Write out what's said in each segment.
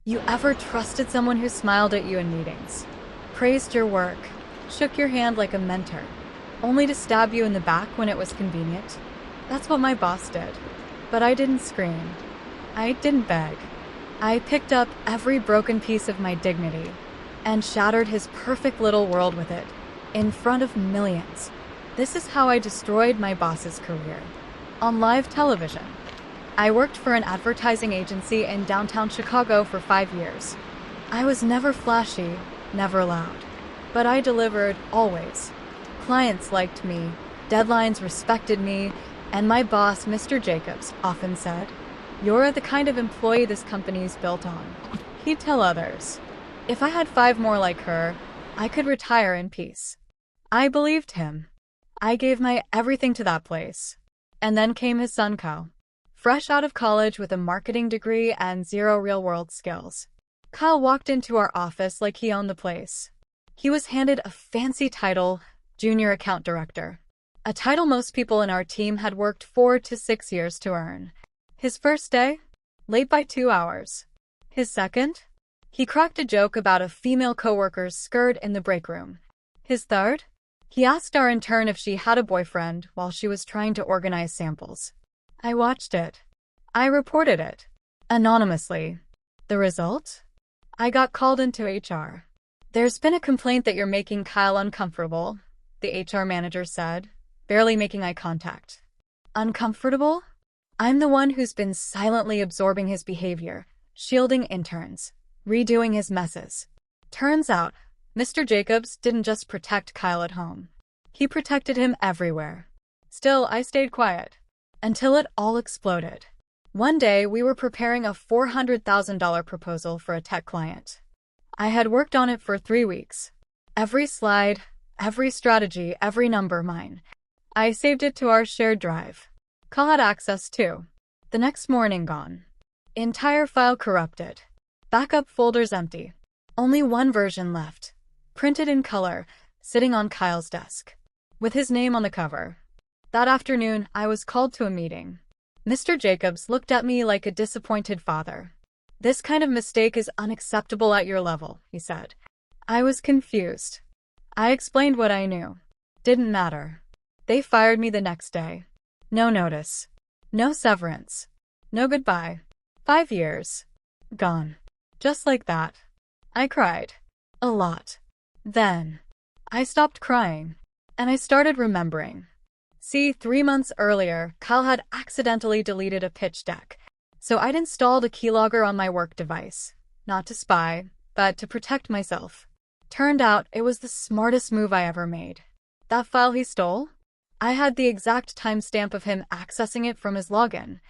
You ever trusted someone who smiled at you in meetings, praised your work, shook your hand like a mentor, only to stab you in the back when it was convenient? That's what my boss did. But I didn't scream. I didn't beg. I picked up every broken piece of my dignity and shattered his perfect little world with it, in front of millions. This is how I destroyed my boss's career. On live television. I worked for an advertising agency in downtown Chicago for 5 years. I was never flashy, never loud. But I delivered, always. Clients liked me, deadlines respected me, and my boss, Mr. Jacobs, often said, "You're the kind of employee this company's built on." He'd tell others, if I had 5 more like her, I could retire in peace. I believed him. I gave my everything to that place. And then came his son, Kyle. Fresh out of college with a marketing degree and 0 real-world skills. Kyle walked into our office like he owned the place. He was handed a fancy title, Junior Account Director. A title most people in our team had worked 4 to 6 years to earn. His first day? Late by 2 hours. His second? He cracked a joke about a female coworker's skirt in the break room. His third? He asked our intern if she had a boyfriend while she was trying to organize samples. I watched it. I reported it. Anonymously. The result? I got called into HR. "There's been a complaint that you're making Kyle uncomfortable," the HR manager said, barely making eye contact. Uncomfortable? I'm the one who's been silently absorbing his behavior, shielding interns, redoing his messes. Turns out, Mr. Jacobs didn't just protect Kyle at home. He protected him everywhere. Still, I stayed quiet. Until it all exploded. One day, we were preparing a $400,000 proposal for a tech client. I had worked on it for 3 weeks. Every slide, every strategy, every number mine. I saved it to our shared drive. Kyle had access too. The next morning, gone. Entire file corrupted. Backup folders empty. Only one version left. Printed in color, sitting on Kyle's desk. With his name on the cover. That afternoon, I was called to a meeting. Mr. Jacobs looked at me like a disappointed father. "This kind of mistake is unacceptable at your level," he said. I was confused. I explained what I knew. Didn't matter. They fired me the next day. No notice. No severance. No goodbye. 5 years. Gone. Just like that. I cried. A lot. Then, I stopped crying. And I started remembering. See, 3 months earlier, Kyle had accidentally deleted a pitch deck. So I'd installed a keylogger on my work device. Not to spy, but to protect myself. Turned out it was the smartest move I ever made. That file he stole? I had the exact timestamp of him accessing it from his login.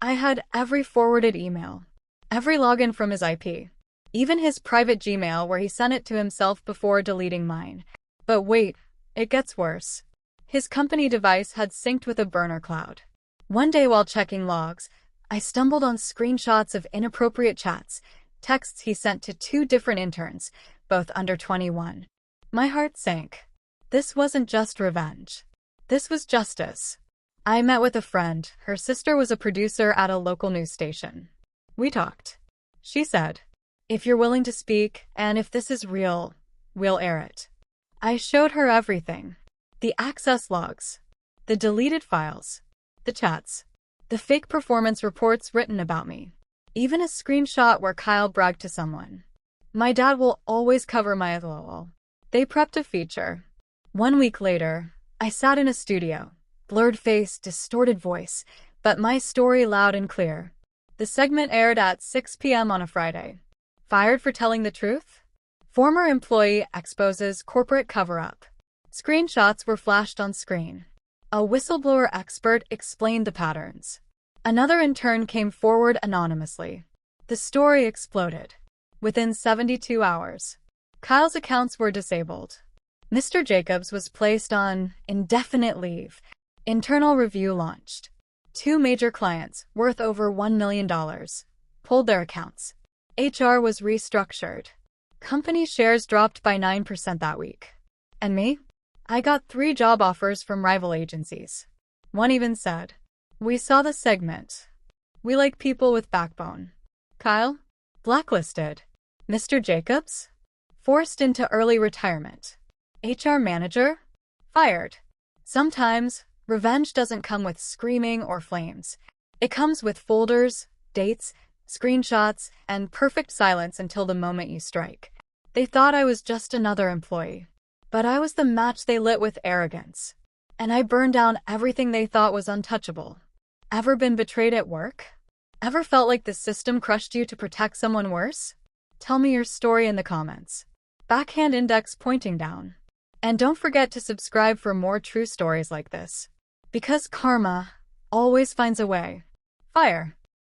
I had every forwarded email. Every login from his IP. Even his private Gmail where he sent it to himself before deleting mine. But wait, it gets worse. His company device had synced with a burner cloud. One day while checking logs, I stumbled on screenshots of inappropriate chats, texts he sent to 2 different interns, both under 21. My heart sank. This wasn't just revenge. This was justice. I met with a friend. Her sister was a producer at a local news station. We talked. She said, "If you're willing to speak, and if this is real, we'll air it." I showed her everything. The access logs, the deleted files, the chats, the fake performance reports written about me, even a screenshot where Kyle bragged to someone. My dad will always cover my LOL. They prepped a feature. 1 week later, I sat in a studio, blurred face, distorted voice, but my story loud and clear. The segment aired at 6 p.m. on a Friday. Fired for telling the truth? Former employee exposes corporate cover-up. Screenshots were flashed on screen. A whistleblower expert explained the patterns. Another intern came forward anonymously. The story exploded. Within 72 hours, Kyle's accounts were disabled. Mr. Jacobs was placed on indefinite leave. Internal review launched. 2 major clients, worth over $1 million, pulled their accounts. HR was restructured. Company shares dropped by 9% that week. And me? I got 3 job offers from rival agencies. One even said, "We saw the segment. We like people with backbone." Kyle? Blacklisted. Mr. Jacobs? Forced into early retirement. HR manager? Fired. Sometimes, revenge doesn't come with screaming or flames. It comes with folders, dates, screenshots, and perfect silence until the moment you strike. They thought I was just another employee, but I was the match they lit with arrogance. And I burned down everything they thought was untouchable. Ever been betrayed at work? Ever felt like the system crushed you to protect someone worse? Tell me your story in the comments. Backhand index pointing down. And don't forget to subscribe for more true stories like this. Because karma always finds a way. Fire.